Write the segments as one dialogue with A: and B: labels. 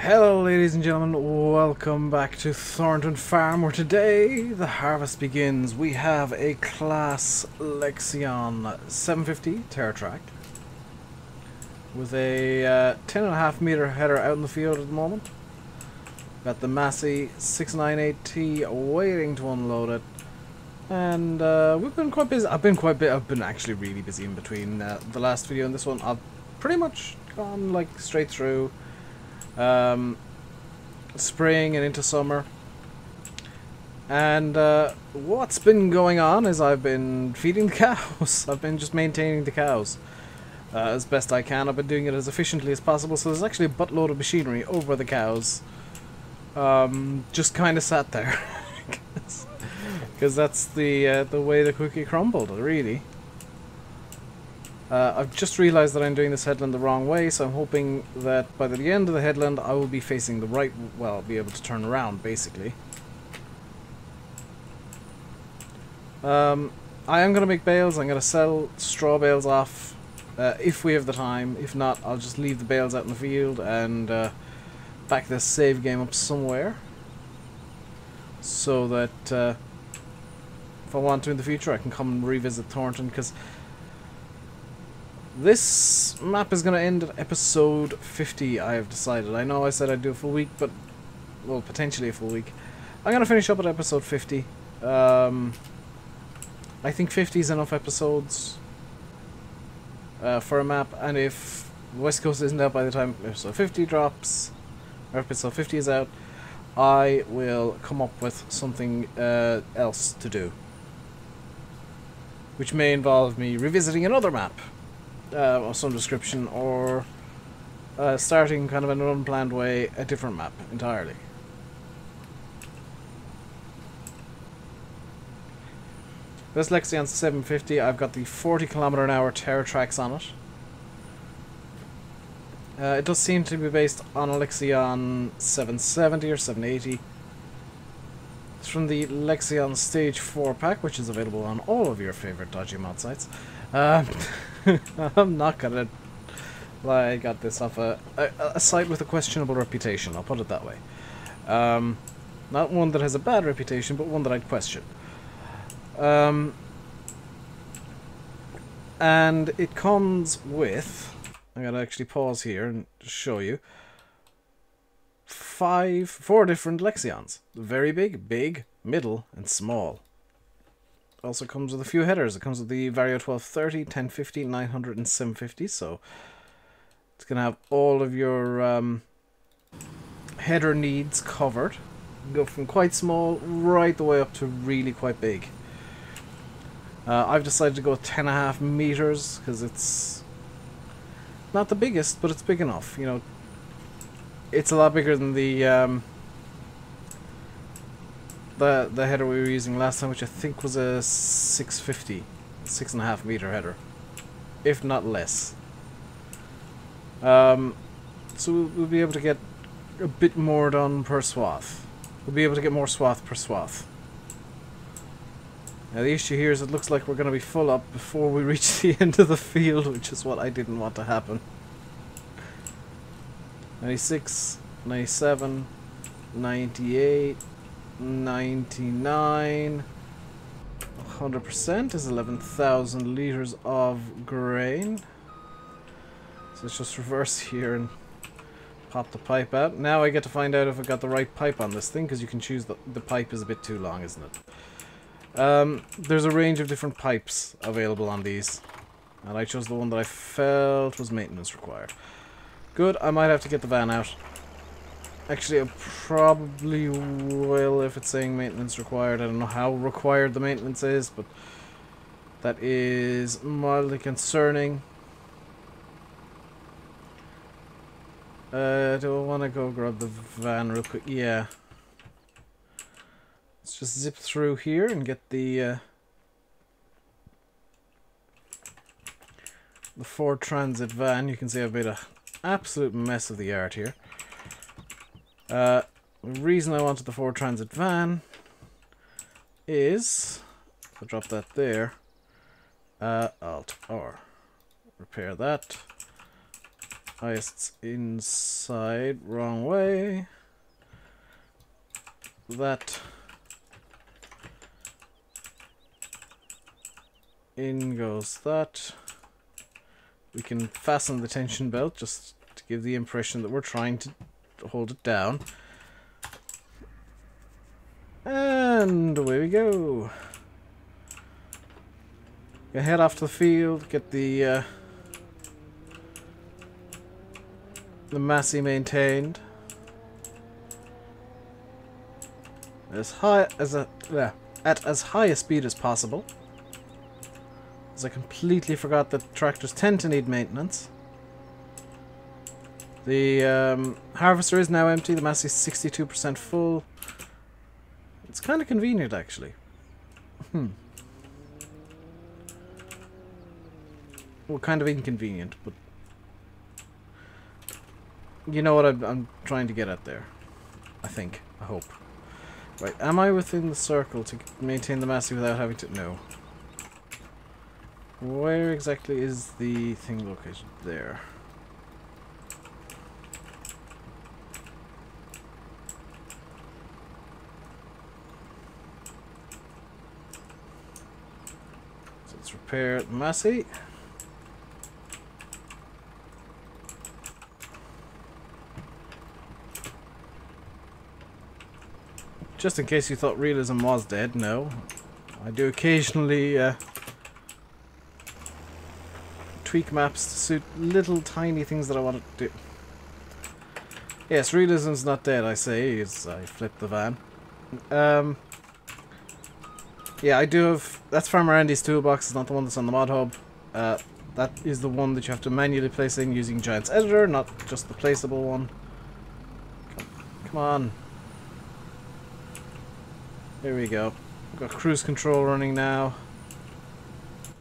A: Hello ladies and gentlemen, welcome back to Thornton Farm, where today the harvest begins. We have a Class Lexion 750 TerraTrack with a 10.5 meter header out in the field at the moment. Got the Massey 698T waiting to unload it, and we've been quite busy. I've been actually really busy in between the last video and this one. I've pretty much gone like straight through spring and into summer, and what's been going on is I've been feeding the cows. I've been just maintaining the cows as best I can. I've been doing it as efficiently as possible, so there's actually a buttload of machinery over the cows, just kind of sat there because that's the way the cookie crumbled, really. I've just realised that I'm doing this headland the wrong way, so I'm hoping that by the end of the headland I will be facing the right, well, I'll be able to turn around, basically. I am going to make bales. I'm going to sell straw bales off if we have the time. If not, I'll just leave the bales out in the field and back this save game up somewhere, so that if I want to in the future I can come and revisit Thornton, because this map is going to end at episode 50, I have decided. I know I said I'd do a full week, but, well, potentially a full week. I'm going to finish up at episode 50. I think 50 is enough episodes for a map, and if West Coast isn't out by the time episode 50 drops, or episode 50 is out, I will come up with something else to do, which may involve me revisiting another map. Of some description, or starting kind of in an unplanned way a different map entirely. This Lexion 750, I've got the 40km/h TerraTracks on it. It does seem to be based on a Lexion 770 or 780. It's from the Lexion Stage 4 pack, which is available on all of your favourite dodgy mod sites. I'm not gonna lie, I got this off a site with a questionable reputation, I'll put it that way. Not one that has a bad reputation, but one that I'd question. And it comes with, I'm gonna actually pause here and show you, four different Lexions. Very big, big, middle, and small. Also comes with a few headers. It comes with the Vario 1230, 1050, 900, and 750. So it's going to have all of your header needs covered. Go from quite small right the way up to really quite big. I've decided to go with 10.5 meters because it's not the biggest, but it's big enough. You know, it's a lot bigger than the header we were using last time, which I think was a 650, 6.5 meter header, if not less. So we'll be able to get a bit more done per swath. We'll be able to get more swath per swath. Now the issue here is it looks like we're going to be full up before we reach the end of the field, which is what I didn't want to happen. 96, 97, 98... 99, 100% is 11,000 liters of grain. So let's just reverse here and pop the pipe out. Now I get to find out if I got the right pipe on this thing, because you can choose the pipe is a bit too long, isn't it? There's a range of different pipes available on these, and I chose the one that I felt was maintenance required. Good, I might have to get the van out. Actually, I probably will if it's saying maintenance required. I don't know how required the maintenance is, but that is mildly concerning. Do I want to go grab the van real quick? Yeah. Let's just zip through here and get the Ford Transit van. You can see I've made an absolute mess of the yard here. The reason I wanted the Ford Transit van is, I'll drop that there, Alt R, repair that, Highest's inside, wrong way. That in goes that. We can fasten the tension belt just to give the impression that we're trying to hold it down. And away we go. Gonna head off to the field, get the Massey maintained as high as at as high a speed as possible, as I completely forgot that tractors tend to need maintenance. The harvester is now empty. The Massey's 62% full. It's kind of convenient, actually. Well, kind of inconvenient, but you know what I'm trying to get at there. I think. I hope. Right, am I within the circle to maintain the Massey without having to... No. Where exactly is the thing located? There. So let's repair the Massey. Just in case you thought realism was dead, no. I do occasionally tweak maps to suit little tiny things that I want to do. Yes, realism's not dead, I say, as I flip the van. Yeah, I do have... That's Farmer Andy's toolbox, it's not the one that's on the mod hub. That is the one that you have to manually place in using Giant's Editor, not just the placeable one. Come on. There we go. We've got cruise control running now.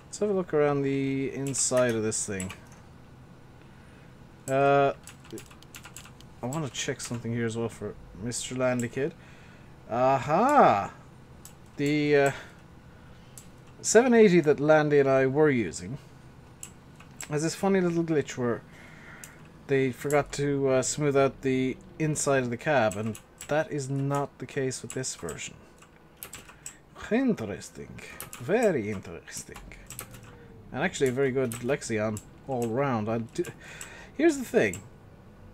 A: Let's have a look around the inside of this thing. I want to check something here as well for Mr. Landy Kid. Aha! The 780 that Landy and I were using has this funny little glitch where they forgot to smooth out the inside of the cab, and that is not the case with this version. Interesting. Very interesting. And actually a very good Lexion all round. Here's the thing.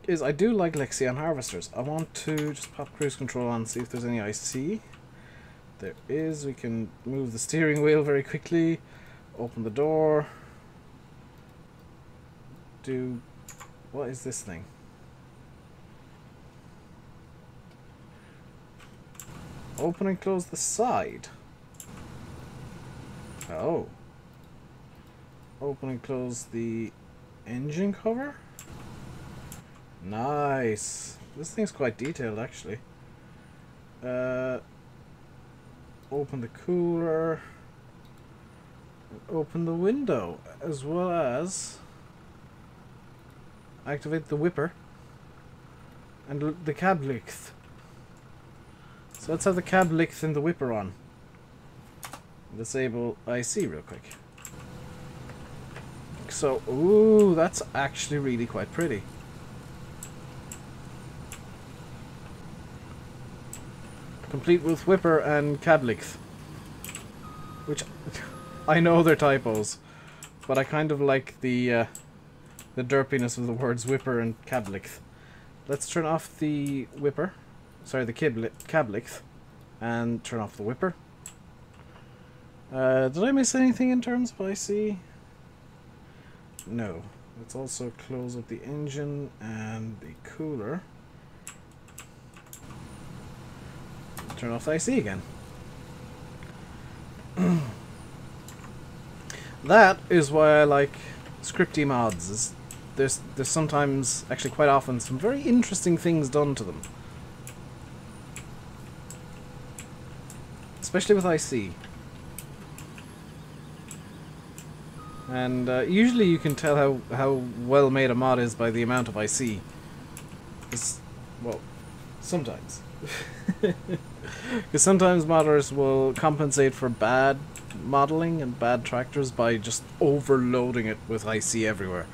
A: I do like Lexion harvesters. I want to just pop cruise control on and see if there's any IC. There is. We can move the steering wheel very quickly. Open the door. What is this thing? Open and close the side. Oh. Open and close the engine cover. Nice. This thing's quite detailed, actually. Open the cooler. Open the window, as well as activate the whipper and the cab length. So let's have the cab length and the whipper on. Disable IC real quick. So, ooh, that's actually really quite pretty. Complete with whipper and cab length. Which, I know they're typos, but I kind of like the derpiness of the words whipper and cab length. Let's turn off the whipper. Sorry, the cab length. And turn off the whipper. Did I miss anything in terms of IC? No. Let's also close up the engine and the cooler. Turn off the IC again. That is why I like scripty mods. There's sometimes, actually quite often, some very interesting things done to them. Especially with IC. And usually you can tell how well made a mod is by the amount of IC. Well, sometimes. Because sometimes modders will compensate for bad modeling and bad tractors by just overloading it with IC everywhere.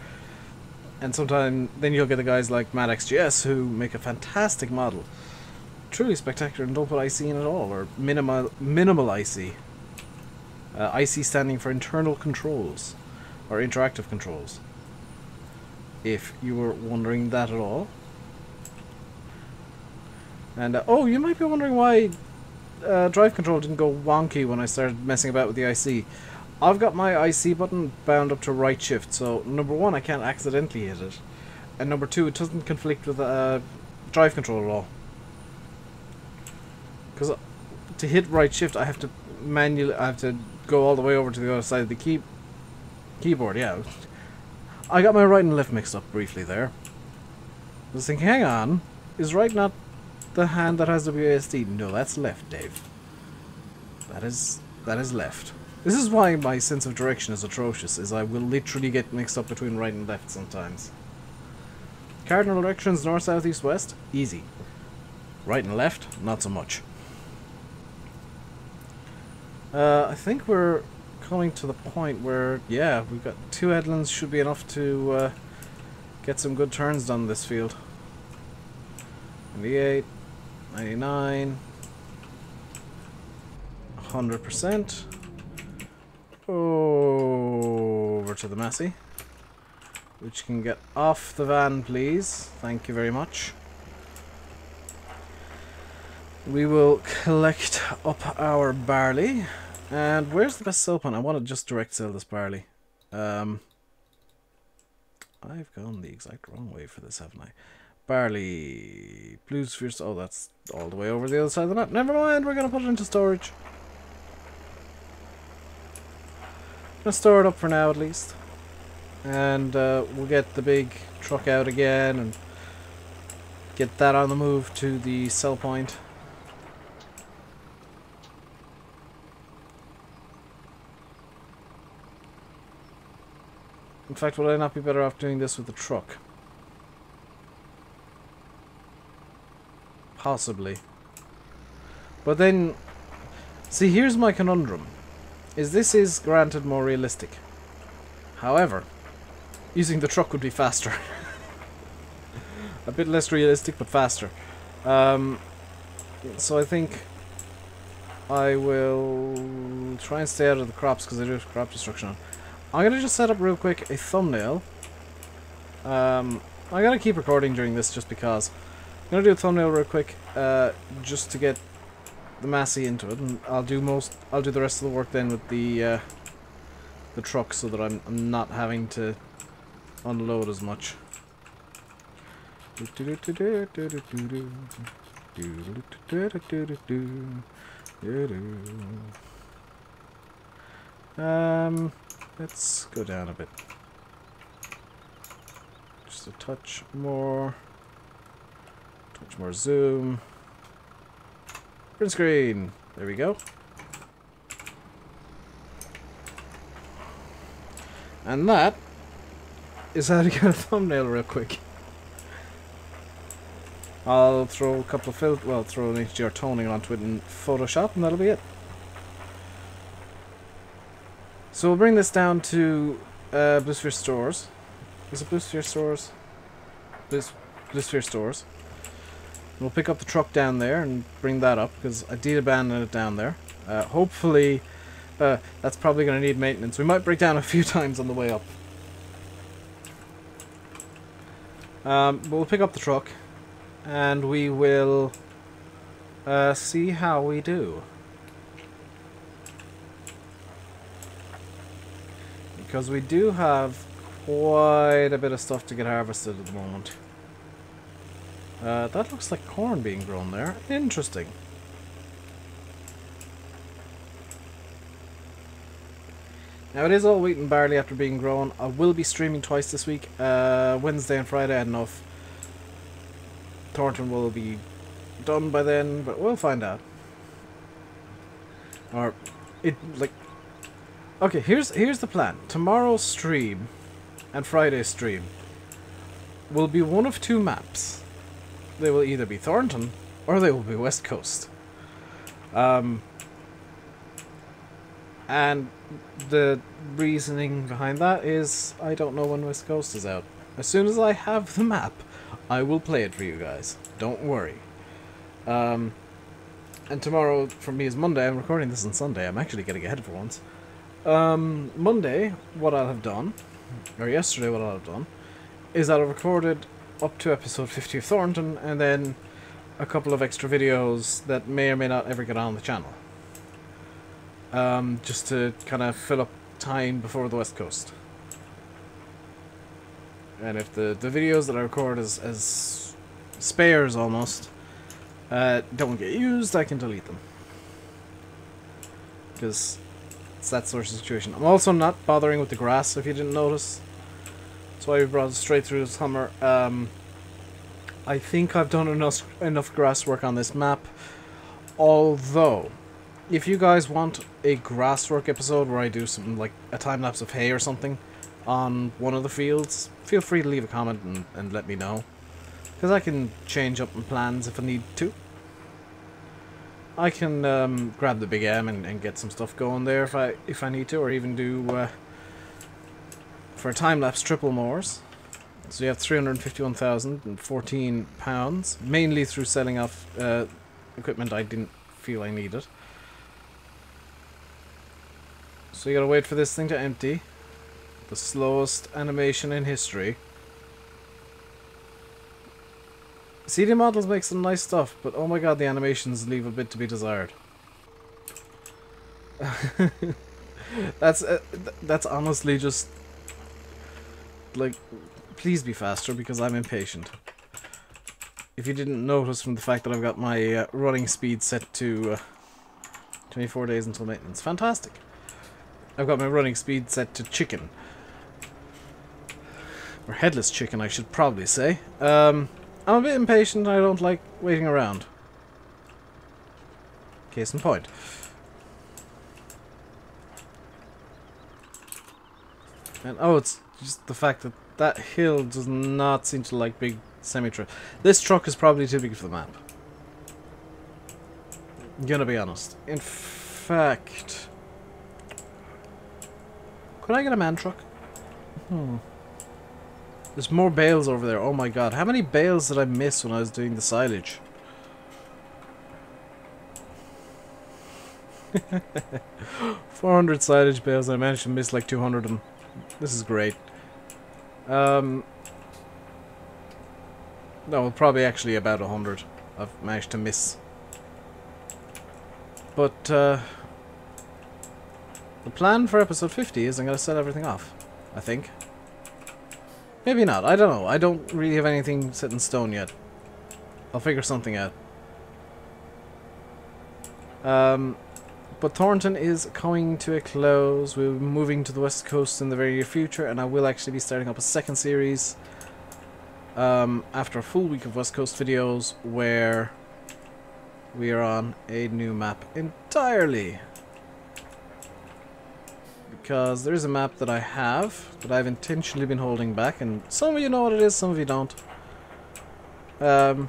A: And sometimes then you'll get the guys like MadXGS who make a fantastic model. Truly spectacular and don't put IC in at all, or minimal IC. IC standing for internal controls, or interactive controls. If you were wondering that at all. And oh, you might be wondering why drive control didn't go wonky when I started messing about with the IC. I've got my IC button bound up to right shift, so number one, I can't accidentally hit it, and number two, it doesn't conflict with drive control at all. Because to hit right shift, I have to go all the way over to the other side of the keyboard. Yeah, I got my right and left mixed up briefly there. I was thinking, hang on, is right not the hand that has WASD? No, that's left, Dave. That is left. This is why my sense of direction is atrocious, is I will literally get mixed up between right and left sometimes. Cardinal directions, north, south, east, west, easy. Right and left, not so much. I think we're coming to the point where, yeah, we've got 2 headlands, should be enough to get some good turns done in this field. 98, 99, 100%. Over to the Massey, which can get off the van, please. Thank you very much. We will collect up our barley. And where's the best sell point? I want to just direct sell this barley. I've gone the exact wrong way for this, haven't I? Barley. Blues Fierce. Oh, that's all the way over the other side of the map. Never mind, we're going to put it into storage. Gonna store it up for now at least, and we'll get the big truck out again and get that on the move to the sell point. In fact, would I not be better off doing this with the truck? Possibly. But then, see, here's my conundrum. This is granted more realistic. However, using the truck would be faster. A bit less realistic, but faster. So I think I will try and stay out of the crops because I do have crop destruction on. I'm going to just set up real quick a thumbnail. I'm going to keep recording during this just because. I'm going to do a thumbnail real quick just to get the Massey into it, and I'll do the rest of the work then with the truck so that I'm not having to unload as much. Let's go down a bit. Just a touch more zoom. Print screen. There we go. And that is how to get a thumbnail real quick. I'll throw a couple of throw an HDR toning onto it in Photoshop, and that'll be it. So we'll bring this down to Bluesphere Stores. Is it Bluesphere Stores? Bluesphere Stores. We'll pick up the truck down there and bring that up, because I did abandon it down there. Hopefully, that's probably going to need maintenance. We might break down a few times on the way up. But we'll pick up the truck, and we will see how we do. Because we do have quite a bit of stuff to get harvested at the moment. That looks like corn being grown there. Interesting. Now it is all wheat and barley after being grown. I will be streaming twice this week. Wednesday and Friday. I don't know if Thornton will be done by then, but we'll find out. Or okay, here's the plan. Tomorrow's stream and Friday's stream will be one of 2 maps. They will either be Thornton or they will be West Coast. And the reasoning behind that is I don't know when West Coast is out. As soon as I have the map, I will play it for you guys. Don't worry. And tomorrow, for me, is Monday. I'm recording this on Sunday. I'm actually getting ahead for once. Monday, what I'll have done, or yesterday what I'll have done, is I'll have recorded up to episode 50 of Thornton, and then a couple of extra videos that may or may not ever get on the channel. Just to kind of fill up time before the West Coast. And if the videos that I record as spares almost don't get used, I can delete them. Because it's that sort of situation. I'm also not bothering with the grass, if you didn't notice. That's why we brought it straight through the summer. I think I've done enough grass work on this map. Although, if you guys want a grass work episode where I do something like a time-lapse of hay or something on one of the fields, feel free to leave a comment and let me know. Because I can change up my plans if I need to. I can grab the Big M and get some stuff going there if I need to, or even do for time-lapse triple moors. So you have 351,014 pounds, mainly through selling off equipment I didn't feel I needed. So you gotta wait for this thing to empty. The slowest animation in history. CD Models makes some nice stuff, but oh my god, the animations leave a bit to be desired. That's honestly just like, please be faster because I'm impatient. If you didn't notice from the fact that I've got my running speed set to 24 days until maintenance, fantastic. I've got my running speed set to chicken. Or headless chicken, I should probably say. I'm a bit impatient, I don't like waiting around. Case in point. And oh, it's just the fact that that hill does not seem to like big semi-truck. This truck is probably too big for the map. I'm gonna be honest. In fact... Could I get a man truck? There's more bales over there. Oh my god. How many bales did I miss when I was doing the silage? 400 silage bales. I managed to miss like 200 of them. This is great. No, probably actually about 100 I've managed to miss. But, the plan for episode 50 is I'm going to set everything off, I think. Maybe not, I don't know. I don't really have anything set in stone yet. I'll figure something out. But Thornton is coming to a close. We'll be moving to the West Coast in the very near future, and I will actually be starting up a second series after a full week of West Coast videos where we are on a new map entirely. Because there's a map that I have that I've intentionally been holding back, and some of you know what it is, some of you don't. Those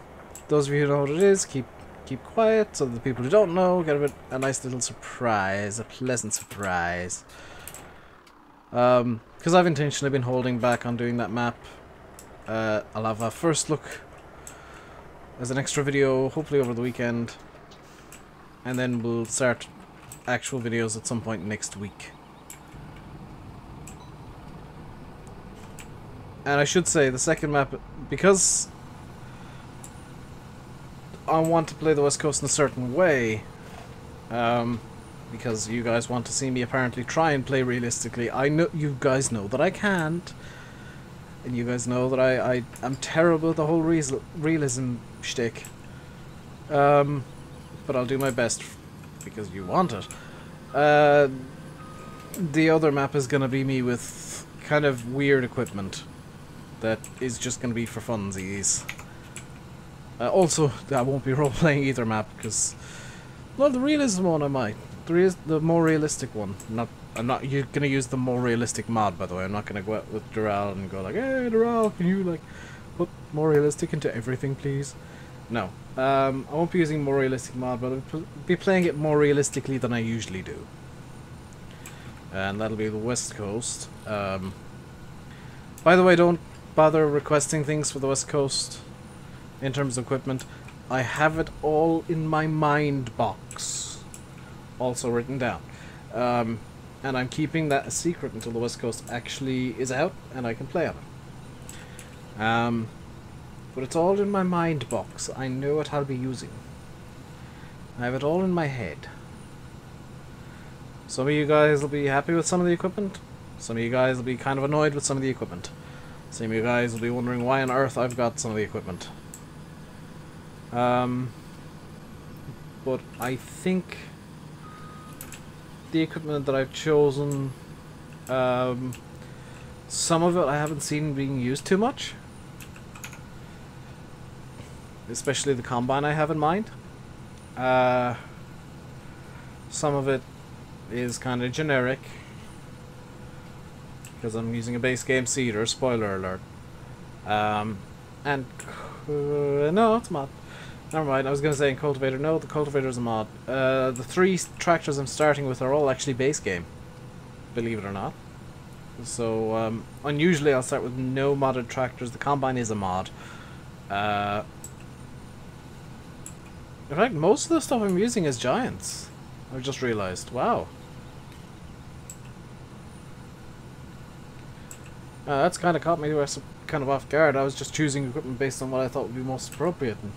A: of you who know what it is, keep quiet, so that the people who don't know get a nice little surprise, a pleasant surprise. Because I've intentionally been holding back on doing that map. I'll have a first look as an extra video, hopefully over the weekend, and then we'll start actual videos at some point next week. And I should say, the second map, because I want to play the West Coast in a certain way, because you guys want to see me apparently try and play realistically. I know you guys know that I can't, and you guys know that I'm terrible at the whole realism shtick. But I'll do my best because you want it. The other map is gonna be me with kind of weird equipment that is just gonna be for funsies. Also, I won't be role-playing either map, because... Well, the realism one I might. The more realistic one. I'm not gonna use the more realistic mod, by the way. I'm not gonna go out with Dural and go like, hey, Dural, can you, like, put more realistic into everything, please? No. I won't be using more realistic mod, but I'll be playing it more realistically than I usually do. And that'll be the West Coast. By the way, don't bother requesting things for the West Coast in terms of equipment. I have it all in my mind box, also written down. And I'm keeping that a secret until the West Coast actually is out and I can play on it. But it's all in my mind box. I know what I'll be using. I have it all in my head. Some of you guys will be happy with some of the equipment. Some of you guys will be kind of annoyed with some of the equipment. Some of you guys will be wondering why on earth I've got some of the equipment. But I think the equipment that I've chosen, some of it I haven't seen being used too much. Especially the combine I have in mind. Some of it is kind of generic, because I'm using a base game seeder, spoiler alert. No, it's a mod. Never mind, I was going to say in cultivator. No, the cultivator is a mod. The 3 tractors I'm starting with are all actually base game, believe it or not. So, unusually I'll start with no modded tractors. The combine is a mod. In fact, most of the stuff I'm using is giants. I've just realized. Wow. That's kind of caught me kind of off guard. I was just choosing equipment based on what I thought would be most appropriate, and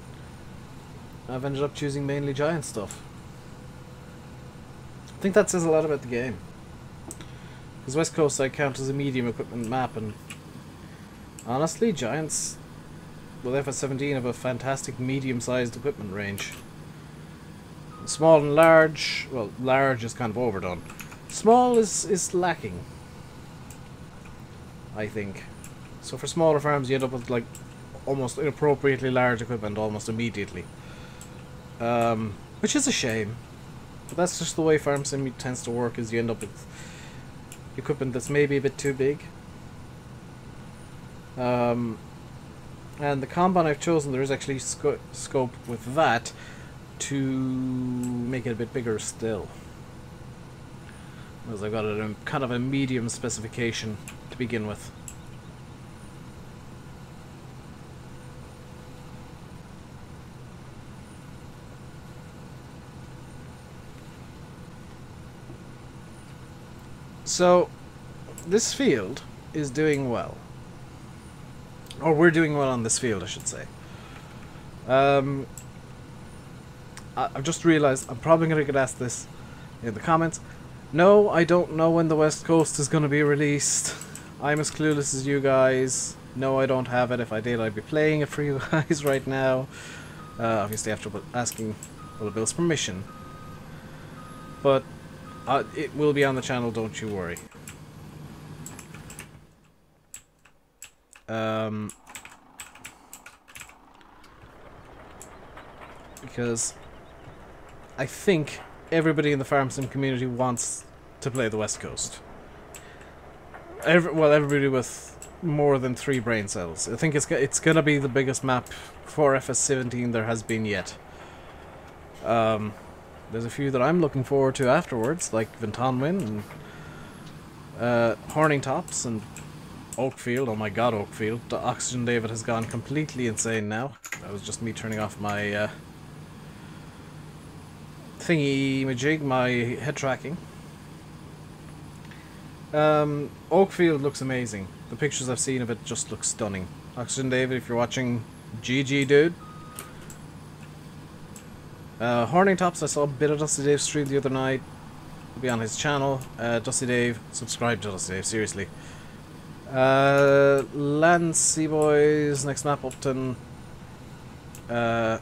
A: I've ended up choosing mainly giant stuff. I think that says a lot about the game. Because West Coast I count as a medium equipment map, and honestly, giants with FS17 have a fantastic medium-sized equipment range. Small and large, well, large is kind of overdone. Small is lacking, I think. So for smaller farms you end up with like almost inappropriately large equipment almost immediately. Which is a shame. But that's just the way farm sim tends to work, is you end up with equipment that's maybe a bit too big. And the combine I've chosen, there is actually scope with that to make it a bit bigger still. Because I've got it in kind of a medium specification to begin with. So, this field is doing well. Or we're doing well on this field, I should say. I've just realized I'm probably going to get asked this in the comments. No, I don't know when the West Coast is going to be released. I'm as clueless as you guys. No, I don't have it. If I did, I'd be playing it for you guys right now. Obviously after asking Bill's permission. But it will be on the channel, don't you worry. Because I think everybody in the farm sim community wants to play the West Coast. Everybody with more than 3 brain cells. I think it's gonna be the biggest map for FS17 there has been yet. There's a few that I'm looking forward to afterwards, like Vintonwin and Horning Tops and Oakfield. Oh my god, Oakfield. The Oxygen David has gone completely insane now. That was just me turning off my thingy-majig, my head tracking. Oakfield looks amazing. The pictures I've seen of it just look stunning. Oxygen David, if you're watching, GG dude. Horning Tops, I saw a bit of Dusty Dave's stream the other night. It'll be on his channel. Dusty Dave, subscribe to Dusty Dave, seriously. Land Sea Boys, next map Upton. I've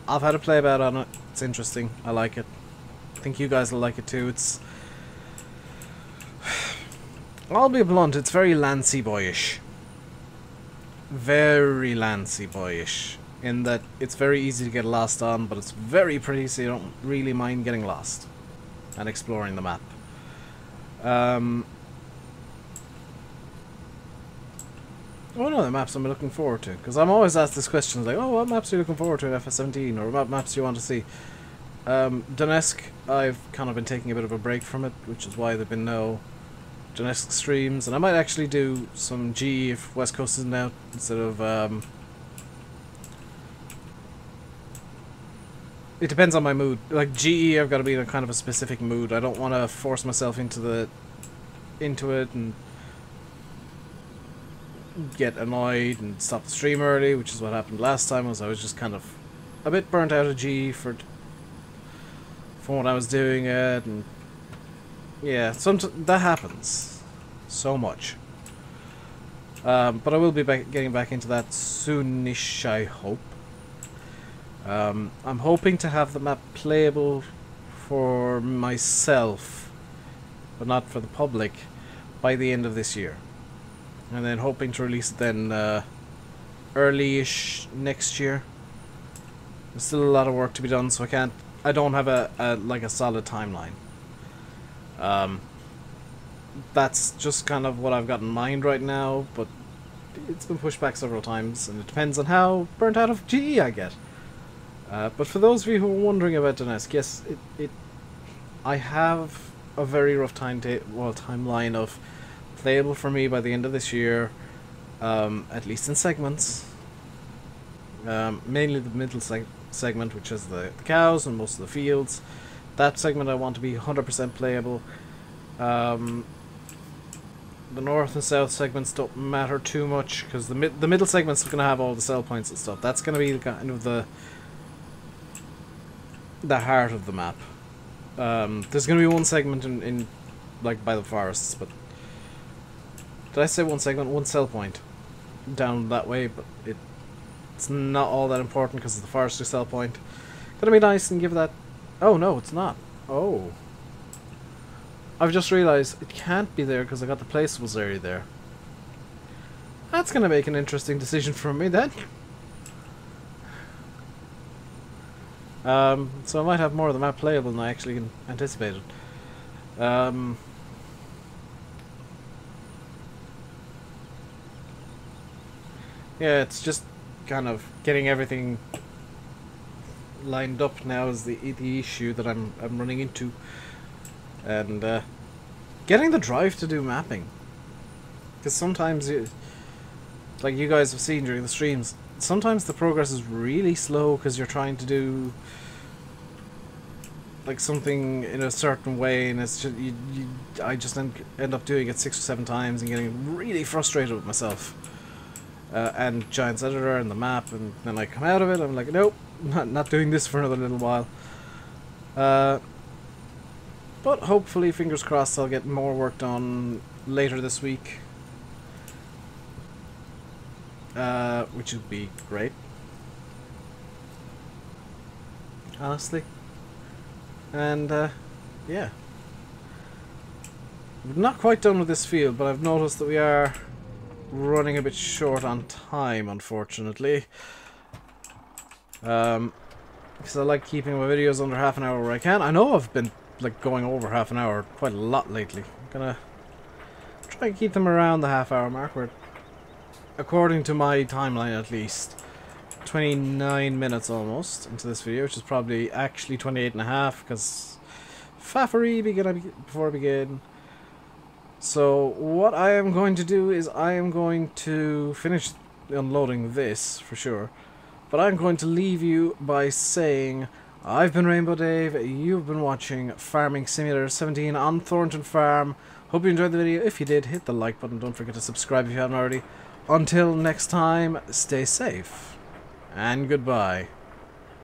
A: had a play about on it. It's interesting. I like it. I think you guys will like it too. It's... I'll be blunt, it's very Lancy boyish. Very Lancy boyish. In that it's very easy to get lost on, but it's very pretty, so you don't really mind getting lost and exploring the map. One of the maps I'm looking forward to, because I'm always asked this question, like, oh, what maps are you looking forward to in FS17, or what maps do you want to see? Donetsk, I've kind of been taking a bit of a break from it, which is why there've been no Donetsk streams, and I might actually do some GE if West Coast isn't out, instead of it depends on my mood. Like GE, I've got to be in a kind of a specific mood. I don't want to force myself into it and get annoyed and stop the stream early, which is what happened last time. Was I was just kind of a bit burnt out of GE for what I was doing it, and yeah, that happens so much. But I will be getting back into that soonish, I hope. I'm hoping to have the map playable for myself, but not for the public, by the end of this year. And then hoping to release it then early-ish next year. There's still a lot of work to be done, so I don't have a solid timeline. That's just kind of what I've got in mind right now, but it's been pushed back several times, and it depends on how burnt out of GE I get. But for those of you who are wondering about Donetsk, yes, I have a very rough timeline of playable for me by the end of this year, at least in segments. Mainly the middle segment, which is the cows and most of the fields. That segment I want to be 100% playable. The north and south segments don't matter too much, because the middle segment's going to have all the sell points and stuff. That's going to be kind of the heart of the map. There's going to be one segment in like by the forests, but did I say one segment? One sell point down that way, but it's not all that important because of the forestry sell point. Gonna be nice and give that. Oh no, it's not. Oh, I've just realized it can't be there because I got the placeables area there. That's gonna make an interesting decision for me then. So I might have more of the map playable than I actually anticipated. Yeah, it's just kind of getting everything lined up now is the issue that I'm running into, and getting the drive to do mapping. Because sometimes, like you guys have seen during the streams, sometimes the progress is really slow because you're trying to do like something in a certain way, and it's just I just end up doing it 6 or 7 times and getting really frustrated with myself. And Giant's Editor and the map, and then I come out of it, I'm like, nope, not doing this for another little while. But hopefully, fingers crossed, I'll get more work done later this week. Which would be great. Honestly. And, yeah. We're not quite done with this field, but I've noticed that we are running a bit short on time, unfortunately. Because I like keeping my videos under half an hour where I can. I know I've been like going over half an hour quite a lot lately. I'm gonna try and keep them around the half-hour mark. We're, according to my timeline at least, 29 minutes almost into this video, which is probably actually 28 and a half, because faffery before I begin. So what I am going to do is I am going to finish unloading this for sure, but I'm going to leave you by saying I've been RainbowDave, you've been watching Farming Simulator 17 on Thornton Farm. Hope you enjoyed the video. If you did, hit the like button, don't forget to subscribe if you haven't already. Until next time, stay safe and goodbye.